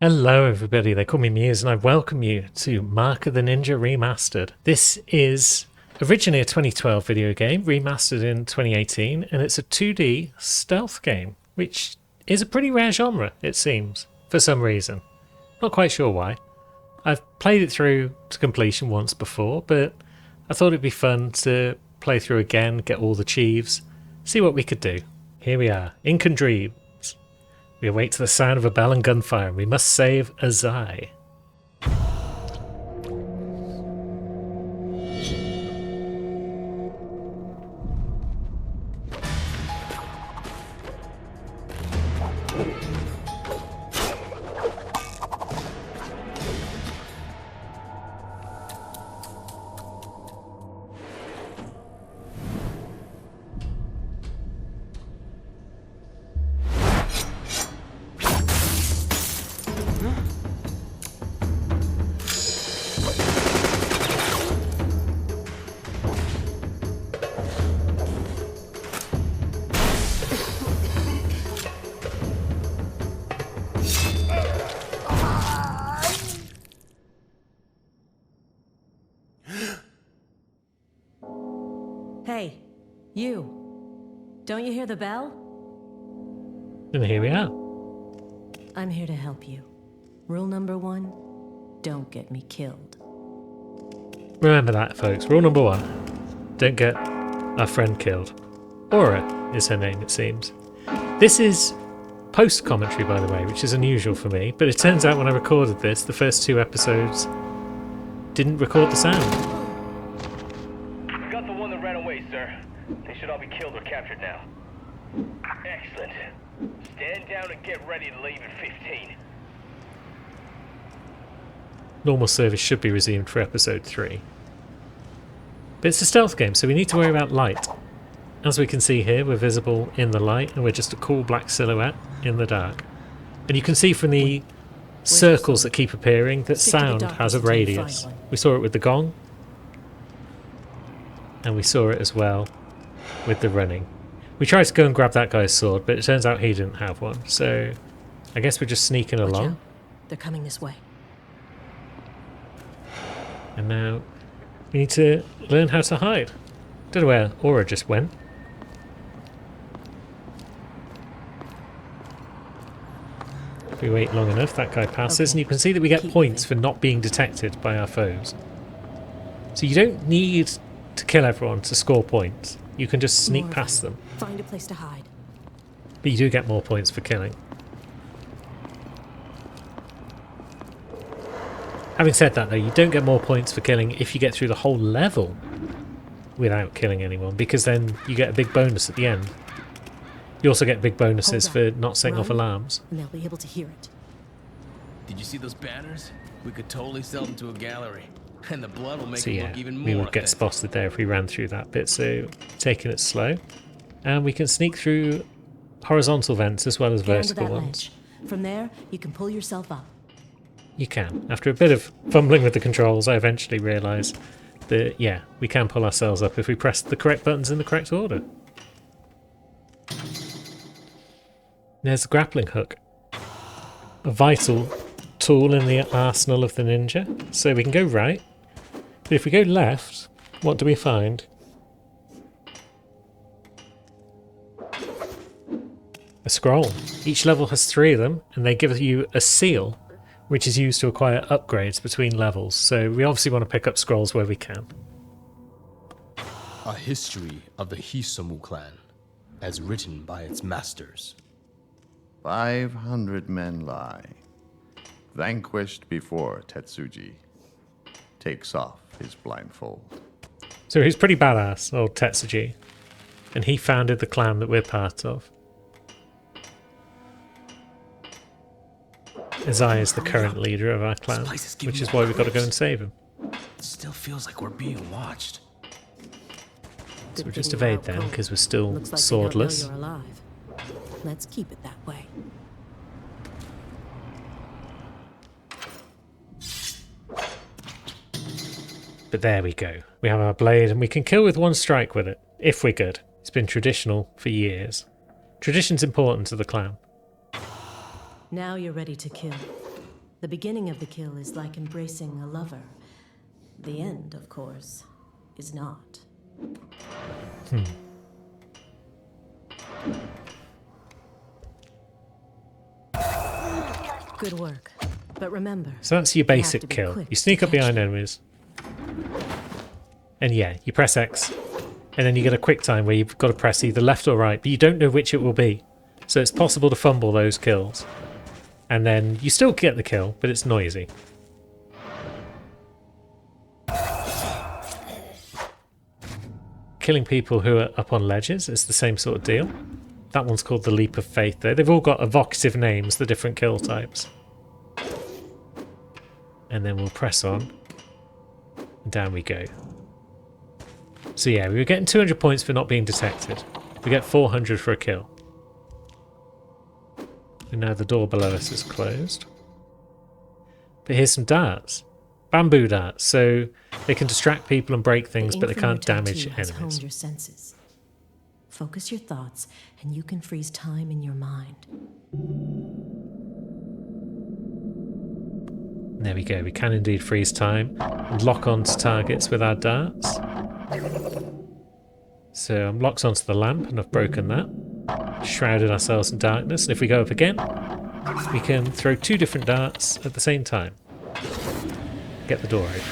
Hello everybody, they call me Muse and I welcome you to Mark of the Ninja Remastered. This is originally a 2012 video game, remastered in 2018, and it's a 2D stealth game, which is a pretty rare genre, it seems, for some reason. Not quite sure why. I've played it through to completion once before, but I thought it'd be fun to play through again, get all the Chieves, see what we could do. Here we are, Incan Dream. We await the sound of a bell and gunfire, and we must save Azai. Hey, you. Don't you hear the bell? And here we are. I'm here to help you. Rule number 1, don't get me killed. Remember that, folks. Rule number 1. Don't get our friend killed. Aura is her name, it seems. This is post-commentary, by the way, which is unusual for me, but it turns out when I recorded this, the first 2 episodes didn't record the sound. We got the one that ran away, sir. They should all be killed or captured now. Excellent. Stand down and get ready to leave at 15. Normal service should be resumed for episode 3. But it's a stealth game, so we need to worry about light. As we can see here, we're visible in the light, and we're just a cool black silhouette in the dark. And you can see from the circles that keep appearing that sound has a radius. We saw it with the gong, and we saw it as well with the running. We tried to go and grab that guy's sword, but it turns out he didn't have one, so I guess we're just sneaking Watch along. out. They're coming this way. And now we need to learn how to hide. Don't know where Aura just went. If we wait long enough, that guy passes, and you can see that we get Keep points moving. for not being detected by our foes. So you don't need to kill everyone to score points. You can just sneak More of past them. Find a place to hide. But you do get more points for killing. Having said that though, you don't get more points for killing if you get through the whole level without killing anyone, because then you get a big bonus at the end. You also get big bonuses Hold for on. not setting off Run, alarms. And they'll be able to hear it. Did you see those banners? We could totally sell them to a gallery. And the blood will make So it yeah, look even more we would get authentic. spotted there if we ran through that bit, so taking it slow. And we can sneak through horizontal vents as well as Get onto vertical that ones. ledge. From there, you can pull yourself up. You can. After a bit of fumbling with the controls, I eventually realised that, yeah, we can pull ourselves up if we press the correct buttons in the correct order. There's the grappling hook. A vital tool in the arsenal of the ninja. So we can go right. But if we go left, what do we find? A scroll. Each level has 3 of them, and they give you a seal, which is used to acquire upgrades between levels. So we obviously want to pick up scrolls where we can. A history of the Hisomu clan, as written by its masters. 500 men lie, vanquished before Tetsuji takes off his blindfold. So he's pretty badass, old Tetsuji. And he founded the clan that we're part of. Azai is the current leader of our clan, place is giving which me is why we've got to go creeps. and save him. It still feels like we're being watched. So we'll Good just thing you're evade out them cold. because we're still Looks like swordless. They don't know you're alive. Let's keep it that way. But there we go. We have our blade and we can kill with one strike with it, if we're good. It's been traditional for years. Tradition's important to the clan. Now you're ready to kill. The beginning of the kill is like embracing a lover. The end, of course, is not. Good work. But remember, So that's your you have basic to be kill. quick You to sneak up catch behind them. enemies. And yeah, you press X. And then you get a quick time where you've got to press either left or right, but you don't know which it will be. So it's possible to fumble those kills. And then you still get the kill, but it's noisy. Killing people who are up on ledges is the same sort of deal. That one's called the Leap of Faith though. They've all got evocative names, the different kill types. And then we'll press on. And down we go. So yeah, we were getting 200 points for not being detected. We get 400 for a kill. And now the door below us is closed. But here's some darts. Bamboo darts, so they can distract people and break things, The but they ink from your can't damage tattoo has enemies. honed your senses. Focus your thoughts, and you can freeze time in your mind. There we go, we can indeed freeze time and lock onto targets with our darts. So I'm locked onto the lamp and I've broken that. Shrouded ourselves in darkness, and if we go up again, we can throw 2 different darts at the same time. Get the door open.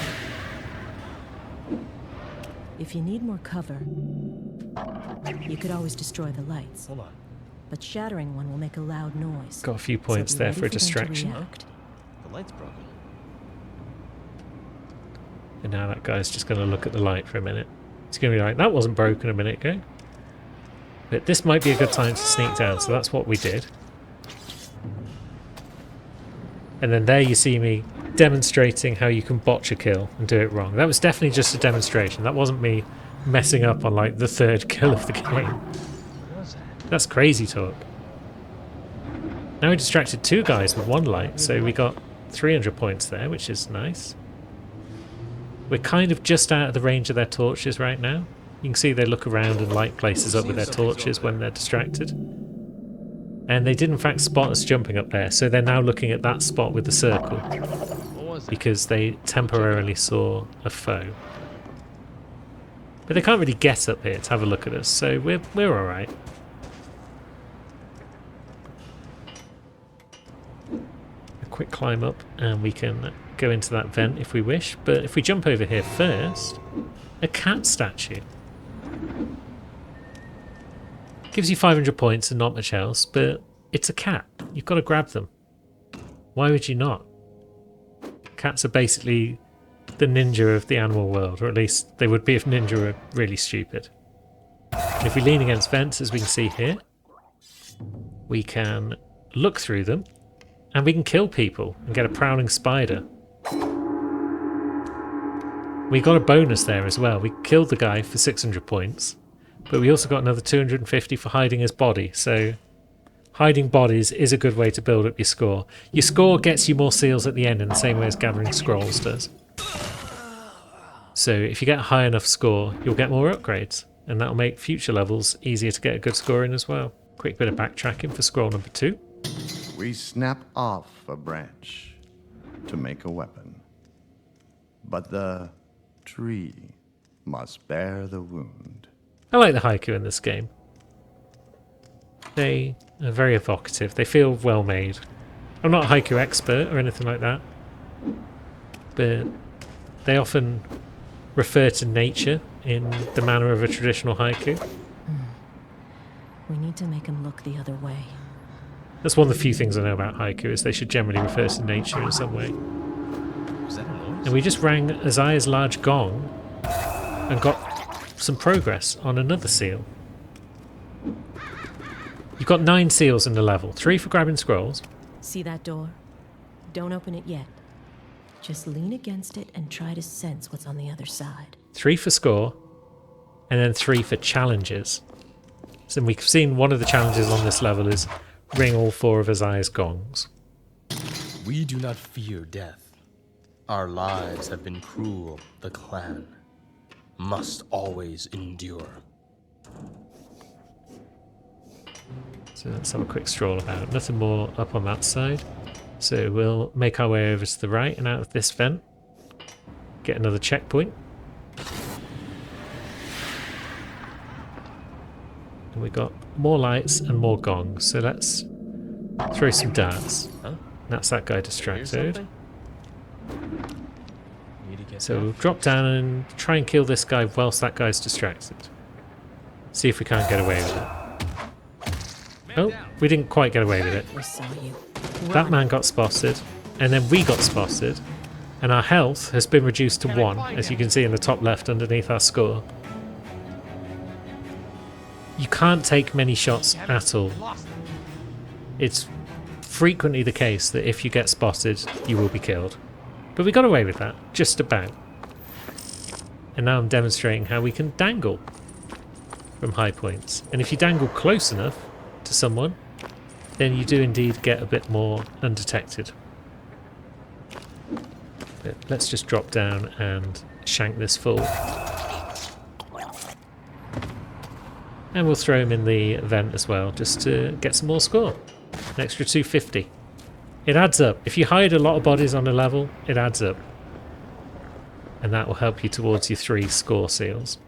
If you need more cover, you could always destroy the lights. Hold on. But shattering one will make a loud noise. Got a few points So be there ready for a them to distraction. react. The light's broken. And now that guy's just going to look at the light for a minute. He's going to be like, that wasn't broken a minute ago. But this might be a good time to sneak down, so that's what we did. And then there you see me demonstrating how you can botch a kill and do it wrong. That was definitely just a demonstration. That wasn't me messing up on like the 3rd kill of the game. What was that? That's crazy talk. Now we distracted 2 guys with 1 light, so we got 300 points there, which is nice. We're kind of just out of the range of their torches right now. You can see they look around and light places up with their torches when they're distracted. And they did in fact spot us jumping up there, so they're now looking at that spot with the circle, What was that? because they temporarily saw a foe. But they can't really get up here to have a look at us, so we're alright. A quick climb up and we can go into that vent if we wish, but if we jump over here first, a cat statue. Gives you 500 points and not much else, but it's a cat. You've got to grab them. Why would you not? Cats are basically the ninja of the animal world, or at least they would be if ninja were really stupid. And if we lean against vents, as we can see here, we can look through them, and we can kill people and get a prowling spider. We got a bonus there as well. We killed the guy for 600 points, but we also got another 250 for hiding his body, so hiding bodies is a good way to build up your score. Your score gets you more seals at the end in the same way as gathering scrolls does. So if you get a high enough score, you'll get more upgrades, and that'll make future levels easier to get a good score in as well. Quick bit of backtracking for scroll number 2. We snap off a branch to make a weapon, but the tree must bear the wound. I like the haiku in this game. They are very evocative. They feel well made. I'm not a haiku expert or anything like that, but they often refer to nature in the manner of a traditional haiku. We need to make him look the other way. That's one of the few things I know about haiku, is they should generally refer to nature in some way. Was that a noise? And we just rang Isaiah's large gong and got some progress on another seal. You've got 9 seals in the level, 3 for grabbing scrolls. See that door? Don't open it yet. Just lean against it and try to sense what's on the other side. 3 for score, and then 3 for challenges. So we've seen one of the challenges on this level is ring all 4 of Isaiah's gongs. We do not fear death. Our lives have been cruel. The clan must always endure. So let's have a quick stroll about. Nothing more up on that side. So we'll make our way over to the right and out of this vent. Get another checkpoint. And we got more lights and more gongs. So let's throw some darts. Huh? That's that guy Here's distracted. something? Need to get So that. we'll drop down and try and kill this guy whilst that guy's distracted. See if we can't get away with it. Oh, we didn't quite get away with it. We saw you. That man got spotted, and then we got spotted, and our health has been reduced to 1, as you can see in the top left underneath our score. You can't take many shots at all. It's frequently the case that if you get spotted, you will be killed. But we got away with that, just about. And now I'm demonstrating how we can dangle from high points. And if you dangle close enough to someone, then you do indeed get a bit more undetected. But let's just drop down and shank this fool. And we'll throw him in the vent as well, just to get some more score. An extra 250. It adds up. If you hide a lot of bodies on a level, it adds up. And that will help you towards your 3 score seals.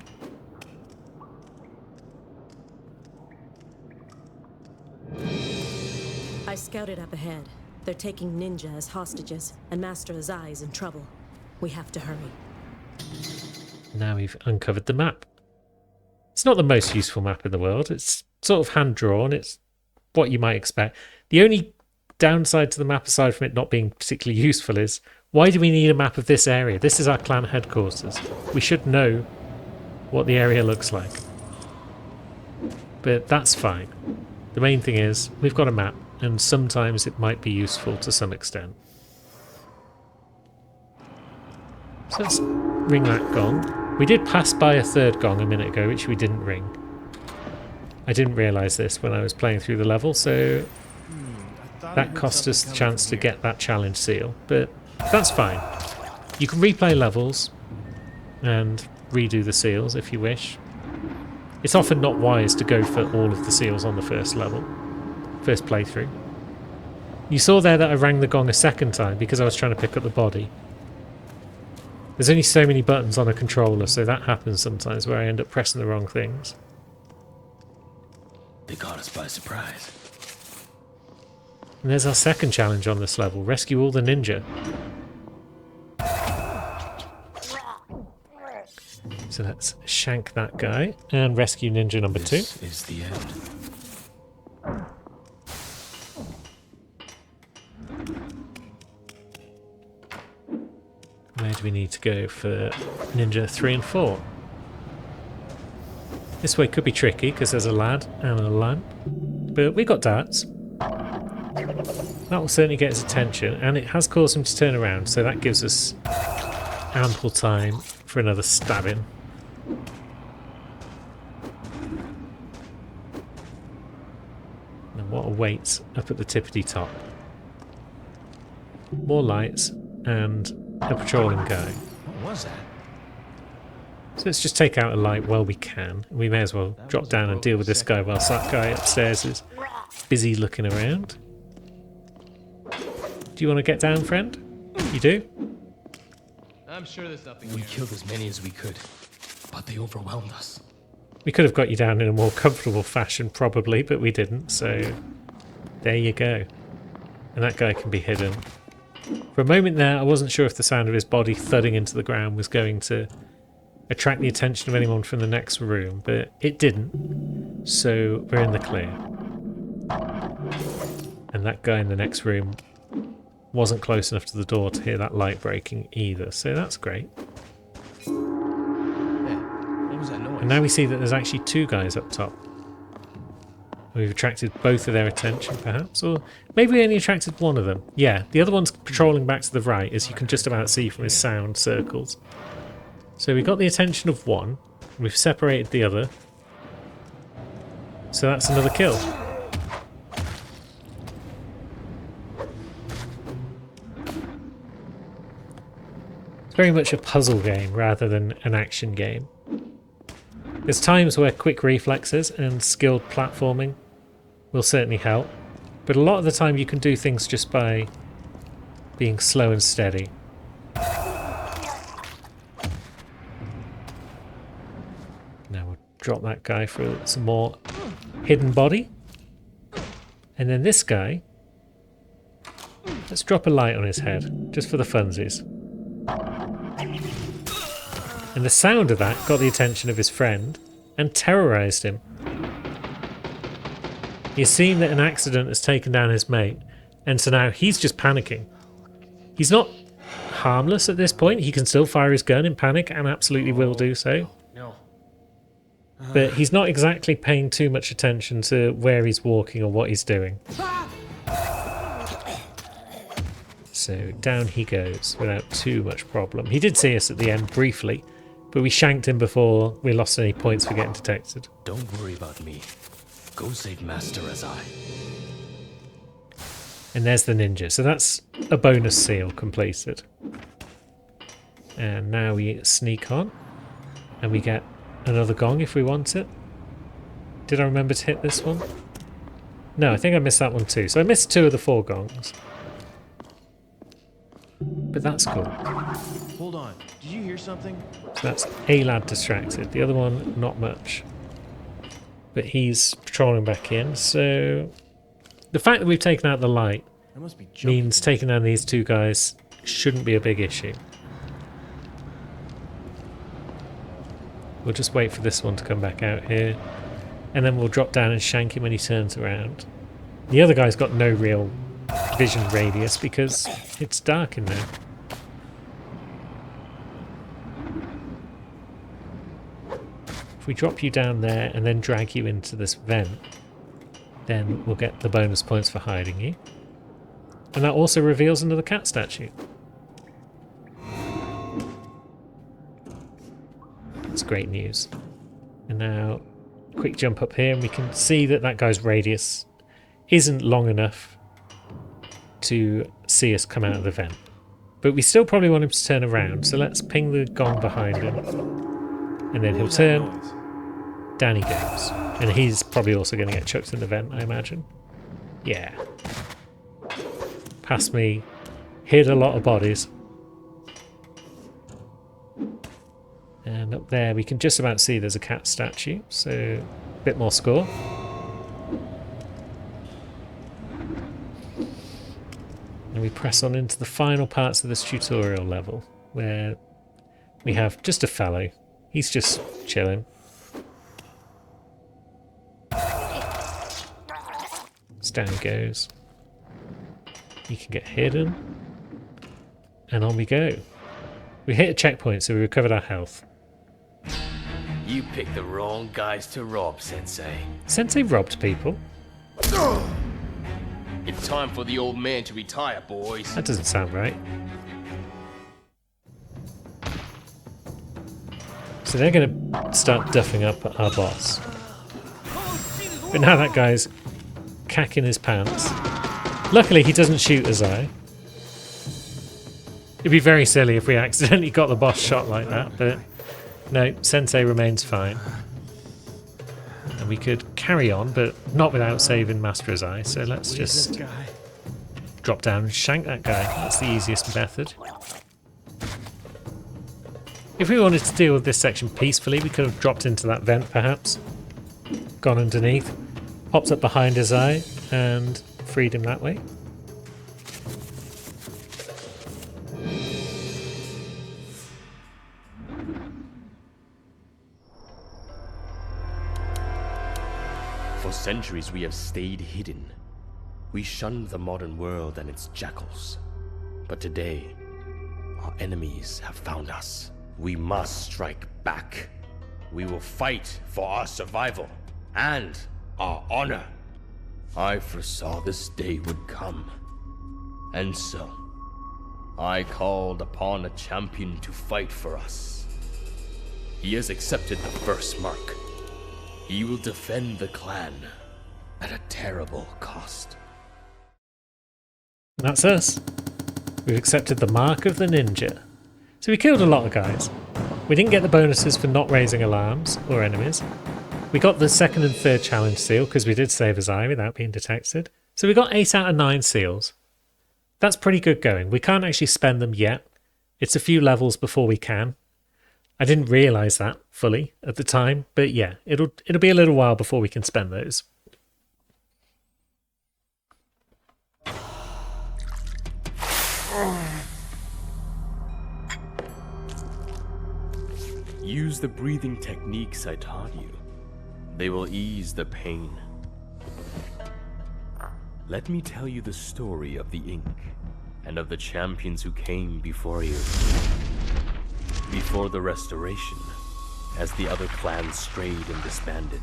I scouted up ahead. They're taking Ninja as hostages, and Master Azai is in trouble. We have to hurry. Now we've uncovered the map. It's not the most useful map in the world. It's sort of hand-drawn. It's what you might expect. The only downside to the map, aside from it not being particularly useful, is why do we need a map of this area? This is our clan headquarters. We should know what the area looks like. But that's fine. The main thing is we've got a map, and sometimes it might be useful to some extent. So let's ring that gong. We did pass by a third gong a minute ago, which we didn't ring. I didn't realise this when I was playing through the level, so that cost us the chance to get that challenge seal. But that's fine. You can replay levels and redo the seals if you wish. It's often not wise to go for all of the seals on the first level, first playthrough. You saw there that I rang the gong a second time because I was trying to pick up the body. There's only so many buttons on a controller, so that happens sometimes where I end up pressing the wrong things. They caught us by surprise. And there's our second challenge on this level, rescue all the ninja. So let's shank that guy and rescue ninja number 2. This is the end. Where do we need to go for ninja 3 and 4? This way could be tricky because there's a lad and a lamp, but we got darts. That will certainly get his attention, and it has caused him to turn around, so that gives us ample time for another stabbing. And what awaits up at the tippity top? More lights and a patrolling guy. What was that? So let's just take out a light while we can. We may as well drop down and deal with this guy whilst that guy upstairs is busy looking around. Do you want to get down, friend? You do? I'm sure there's nothing We here. killed as many as we could, but they overwhelmed us. We could have got you down in a more comfortable fashion, probably, but we didn't, so there you go. And that guy can be hidden. For a moment there, I wasn't sure if the sound of his body thudding into the ground was going to attract the attention of anyone from the next room, but it didn't, so we're in the clear. And that guy in the next room wasn't close enough to the door to hear that light breaking either, so that's great. Hey, what was that noise? And now we see that there's actually 2 guys up top. We've attracted both of their attention, perhaps, or maybe we only attracted one of them. Yeah, the other one's patrolling back to the right, as you can just about see from his sound circles. So we got the attention of one, we've separated the other, so that's another kill. It's very much a puzzle game rather than an action game. There's times where quick reflexes and skilled platforming will certainly help, but a lot of the time you can do things just by being slow and steady. Now we'll drop that guy for some more hidden body. And then this guy, let's drop a light on his head, just for the funsies. And the sound of that got the attention of his friend and terrorized him. He's seen that an accident has taken down his mate, and so now he's just panicking. He's not harmless at this point. He can still fire his gun in panic and absolutely will do so. No. But he's not exactly paying too much attention to where he's walking or what he's doing. So down he goes without too much problem. He did see us at the end briefly, but we shanked him before we lost any points for getting detected. Don't worry about me. Go save Master Azai. And there's the ninja. So that's a bonus seal completed. And now we sneak on. And we get another gong if we want it. Did I remember to hit this one? No, I think I missed that one too. So I missed 2 of the 4 gongs. But that's cool. Hold on. Did you hear something? So that's a lad distracted. The other one, not much. But he's patrolling back in. So the fact that we've taken out the light I must be joking. means taking down these 2 guys shouldn't be a big issue. We'll just wait for this one to come back out here. And then we'll drop down and shank him when he turns around. The other guy's got no real vision radius because it's dark in there. If we drop you down there and then drag you into this vent, then we'll get the bonus points for hiding you. And that also reveals another cat statue. That's great news. And now, quick jump up here and we can see that that guy's radius isn't long enough to see us come out of the vent. But we still probably want him to turn around, so let's ping the gong behind him. And then he'll turn, down he goes. And he's probably also going to get chucked in the vent, I imagine. Yeah. Past me, hit a lot of bodies. And up there we can just about see there's a cat statue, so a bit more score. And we press on into the final parts of this tutorial level, where we have just a fellow. He's just chilling. So down he goes. He can get hidden. And on we go. We hit a checkpoint, so we recovered our health. You picked the wrong guys to rob, Sensei. Sensei robbed people? It's time for the old man to retire, boys. That doesn't sound right. So they're going to start duffing up our boss. But now that guy's cacking his pants. Luckily he doesn't shoot Azai. It'd be very silly if we accidentally got the boss shot like that, but no, Sensei remains fine. And we could carry on, but not without saving Master Azai, so let's just drop down and shank that guy. That's the easiest method. If we wanted to deal with this section peacefully, we could have dropped into that vent perhaps, gone underneath, popped up behind Azai, and freed him that way. For centuries we have stayed hidden. We shunned the modern world and its jackals. But today, our enemies have found us. We must strike back. We will fight for our survival and our honor. I foresaw this day would come. And so, I called upon a champion to fight for us. He has accepted the first mark. He will defend the clan at a terrible cost. That's us. We've accepted the mark of the ninja. So we killed a lot of guys. We didn't get the bonuses for not raising alarms or enemies. We got the second and third challenge seal because we did save Azai without being detected. So we got 8 out of 9 seals. that's pretty good going. We can't actually spend them yet. It's a few levels before we can. I didn't realise that fully at the time, but yeah, it'll be a little while before we can spend those. Use the breathing techniques I taught you. They will ease the pain. Let me tell you the story of the ink and of the champions who came before you. Before the Restoration, as the other clans strayed and disbanded,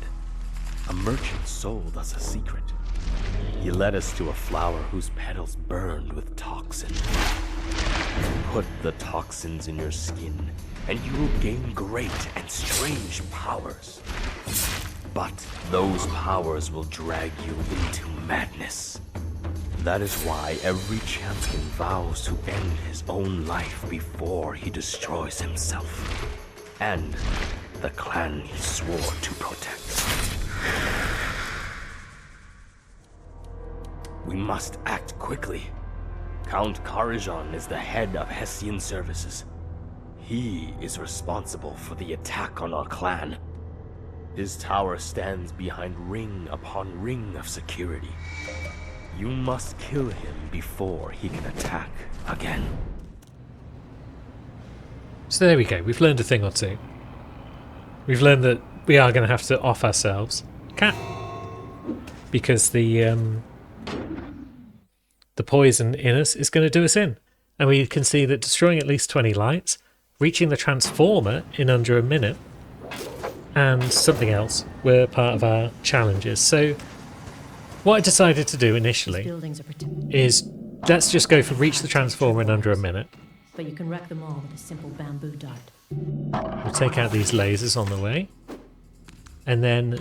a merchant sold us a secret. He led us to a flower whose petals burned with toxin. Put the toxins in your skin, and you will gain great and strange powers. But those powers will drag you into madness. That is why every champion vows to end his own life before he destroys himself. And the clan he swore to protect. We must act quickly. Count Karajan is the head of Hessian services. He is responsible for the attack on our clan. His tower stands behind ring upon ring of security. You must kill him before he can attack again. So there we go. We've learned a thing or two. We've learned that we are going to have to off ourselves. Cat. Because the poison in us is going to do us in. And we can see that destroying at least 20 lights, reaching the transformer in under a minute, and something else were part of our challenges. So what I decided to do initially Buildings are protected, is let's just go for reach the transformer in under a minute. but you can wreck them all with a simple bamboo dart. We'll take out these lasers on the way. And then,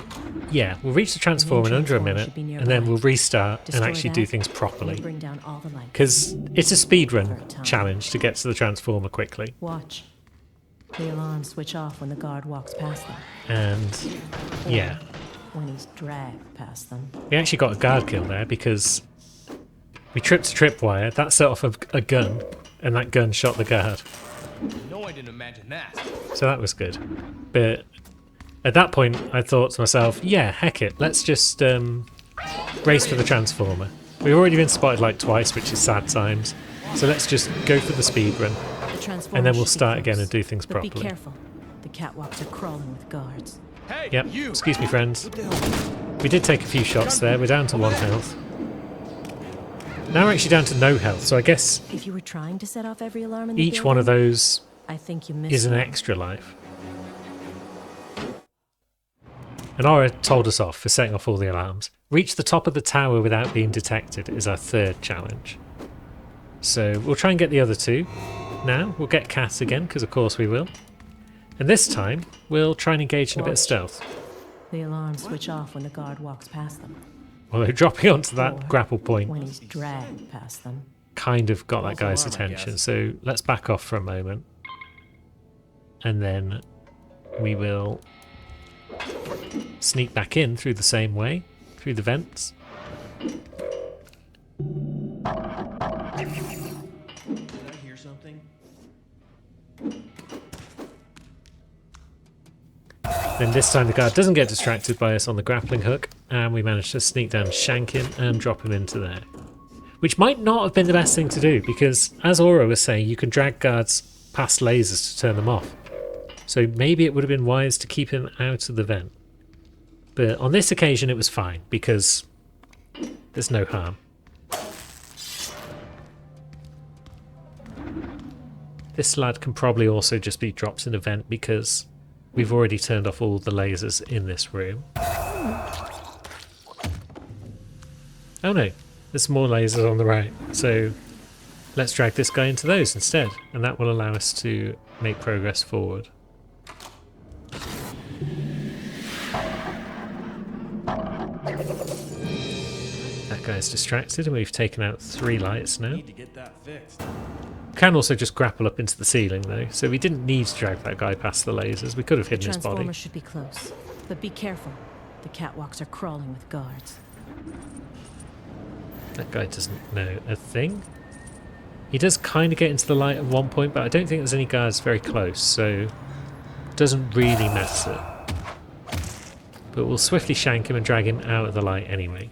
yeah, we'll reach the transformer in under a minute, and then we'll restart and actually do things properly. Bring down all the lights. Because it's a speedrun challenge to get to the transformer quickly. Watch. The alarms switch off when the guard walks past them. And, yeah, When he's dragged past them. we actually got a guard kill there because we tripped a tripwire, that set off a gun, and that gun shot the guard. No, I didn't imagine that. So that was good. But at that point, I thought to myself, yeah, heck it, let's just race for the transformer. We've already been spotted like twice, which is sad times. So let's just go for the speed run, The transformer and then we'll should be start again close. and do things But properly. be careful. The catwalks are crawling with guards. Hey, Yep, you! excuse me friends. We did take a few shots there, we're down to 1 health. Now we're actually down to no health, so I guess If you were trying to set off every alarm in the each one of building, those I think you missed is an one. extra life. And Aura told us off for setting off all the alarms. Reach the top of the tower without being detected is our third challenge. So we'll try and get the other two. Now we'll get Cat again, because of course we will. And this time we'll try and engage in a bit of stealth. The alarms switch off when the guard walks past them. Although dropping onto that Or grapple point When he's dragged past them. kind of got that False guy's alarm, I attention. guess. So let's back off for a moment. And then we will sneak back in through the same way, through the vents. Did I hear something? Then this time the guard doesn't get distracted by us on the grappling hook, and we manage to sneak down, shank him, and drop him into there. Which might not have been the best thing to do, because as Aura was saying, you can drag guards past lasers to turn them off. So maybe it would have been wise to keep him out of the vent. But on this occasion it was fine, because there's no harm. This lad can probably also just be dropped in a vent because we've already turned off all the lasers in this room. Oh no, there's more lasers on the right. So let's drag this guy into those instead, and that will allow us to make progress forward. That guy's distracted, and we've taken out 3 lights now. Need to get that fixed. Can also just grapple up into the ceiling though, so we didn't need to drag that guy past the lasers. We could have The hidden his body. transformer should be close. But be careful. The catwalks are crawling with guards. That guy doesn't know a thing. He does kind of get into the light at one point, but I don't think there's any guards very close, so it doesn't really matter. But we'll swiftly shank him and drag him out of the light anyway.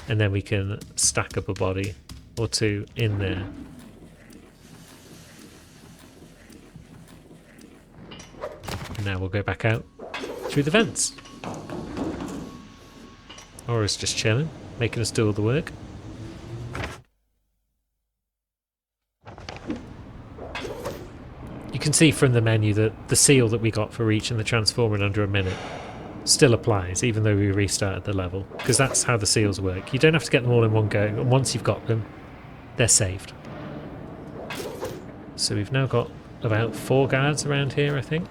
And then we can stack up a body or two in there. And now we'll go back out through the vents. Aura's just chilling, making us do all the work. You can see from the menu that the seal that we got for reaching the transformer in under a minute still applies, even though we restarted the level, because that's how the seals work. You don't have to get them all in one go, and once you've got them, they're saved. So we've now got about 4 guards around here, I think.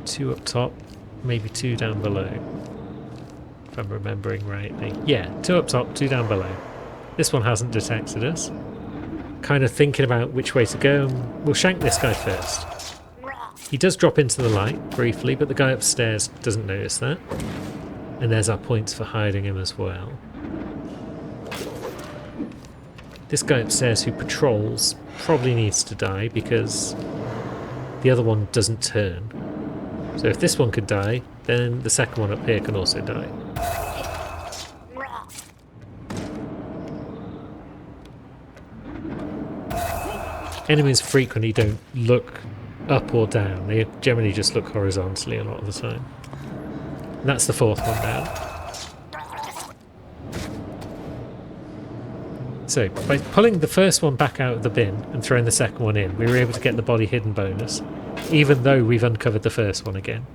Two up top, maybe 2 down below, if I'm remembering rightly. Yeah, 2 up top, 2 down below. This one hasn't detected us. Kind of thinking about which way to go. We'll shank this guy first. He does drop into the light briefly, but the guy upstairs doesn't notice that. And there's our points for hiding him as well. This guy upstairs who patrols probably needs to die because the other one doesn't turn. So if this one could die, then the second one up here can also die. Enemies frequently don't look up or down, they generally just look horizontally a lot of the time. And that's the 4th one down. So, by pulling the first one back out of the bin and throwing the second one in, we were able to get the body hidden bonus, even though we've uncovered the first one again.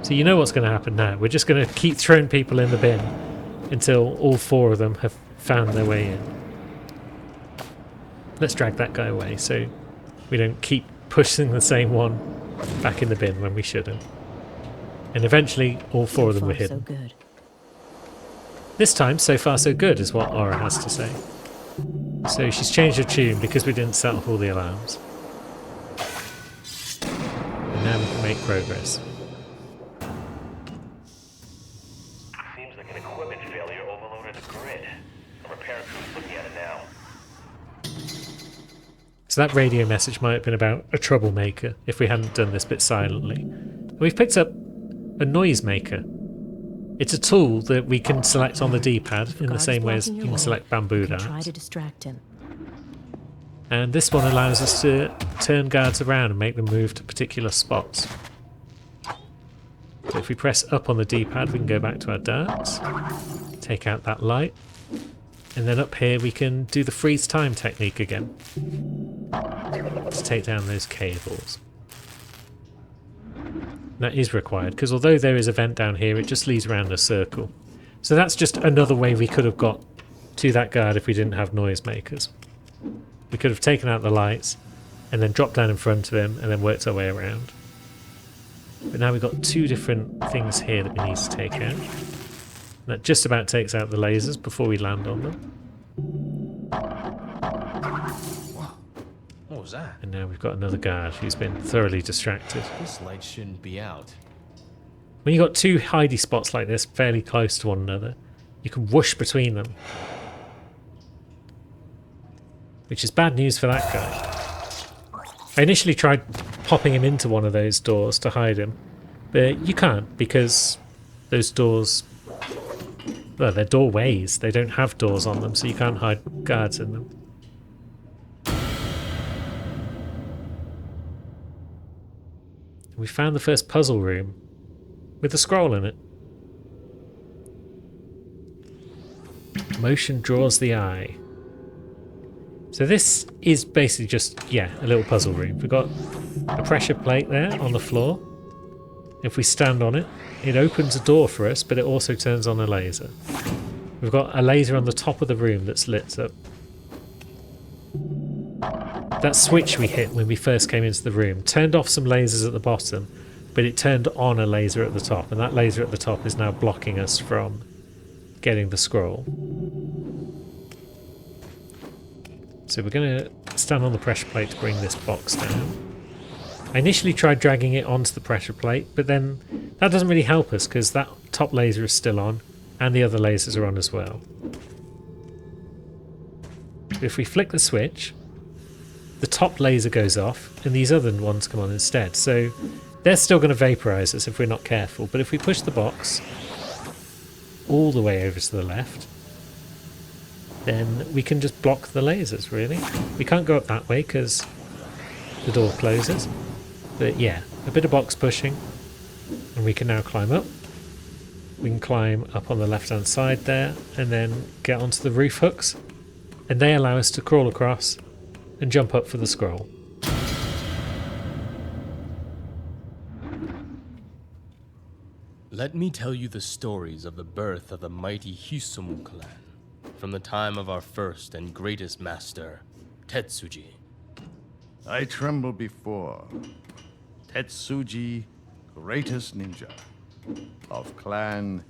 So you know what's going to happen now. We're just going to keep throwing people in the bin until all 4 of them have found their way in. Let's drag that guy away so we don't keep pushing the same one back in the bin when we shouldn't. And eventually all 4 of them were hidden. So good. This time, so far so good is what Aura has to say. So she's changed her tune because we didn't set off all the alarms. And now we can make progress. Seems like an equipment failure overloaded the grid. Repair crew's looking at it now. So that radio message might have been about a troublemaker if we hadn't done this bit silently. And we've picked up a noisemaker. It's a tool that we can select on the D-pad in the same way as you can select bamboo darts. Try to distract him. And this one allows us to turn guards around and make them move to particular spots. So if we press up on the D-pad, we can go back to our darts, take out that light, and then up here we can do the freeze time technique again to take down those cables. That is required because although there is a vent down here, it just leads around in a circle. So that's just another way we could have got to that guard if we didn't have noisemakers. We could have taken out the lights and then dropped down in front of him and then worked our way around. But now we've got 2 different things here that we need to take out. That just about takes out the lasers before we land on them. What was that? And now we've got another guard who's been thoroughly distracted. This light shouldn't be out. When you've got 2 hidey spots like this fairly close to one another, you can whoosh between them. Which is bad news for that guy. I initially tried popping him into one of those doors to hide him, but you can't because those doors, well, they're doorways. They don't have doors on them, so you can't hide guards in them. We found the first puzzle room with a scroll in it. Motion draws the eye. So this is basically just, yeah, a little puzzle room. We've got a pressure plate there on the floor. If we stand on it, it opens a door for us, but it also turns on a laser. We've got a laser on the top of the room that's lit up. That switch we hit when we first came into the room turned off some lasers at the bottom, but it turned on a laser at the top, and that laser at the top is now blocking us from getting the scroll. So we're going to stand on the pressure plate to bring this box down. I initially tried dragging it onto the pressure plate, but then that doesn't really help us because that top laser is still on, and the other lasers are on as well. If we flick the switch, the top laser goes off and these other ones come on instead. So they're still going to vaporize us if we're not careful. But if we push the box all the way over to the left, then we can just block the lasers, really. We can't go up that way because the door closes. But yeah, a bit of box pushing and we can now climb up. We can climb up on the left hand side there and then get onto the roof hooks. And they allow us to crawl across and jump up for the scroll. Let me tell you the stories of the birth of the mighty Hisomu clan, from the time of our first and greatest master, Tetsuji. I tremble before Tetsuji, greatest ninja of Clan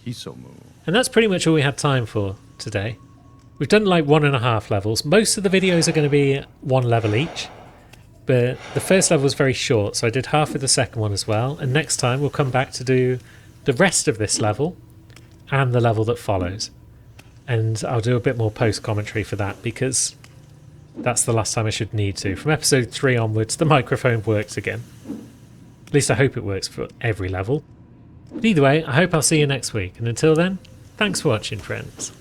Hisomu. And that's pretty much all we had time for today. We've done like 1.5 levels. Most of the videos are going to be 1 level each, but the first level was very short, so I did half of the second one as well. And next time we'll come back to do the rest of this level and the level that follows. And I'll do a bit more post-commentary for that because that's the last time I should need to. From episode 3 onwards, the microphone works again. At least I hope it works for every level. But either way, I hope I'll see you next week. And until then, thanks for watching, friends.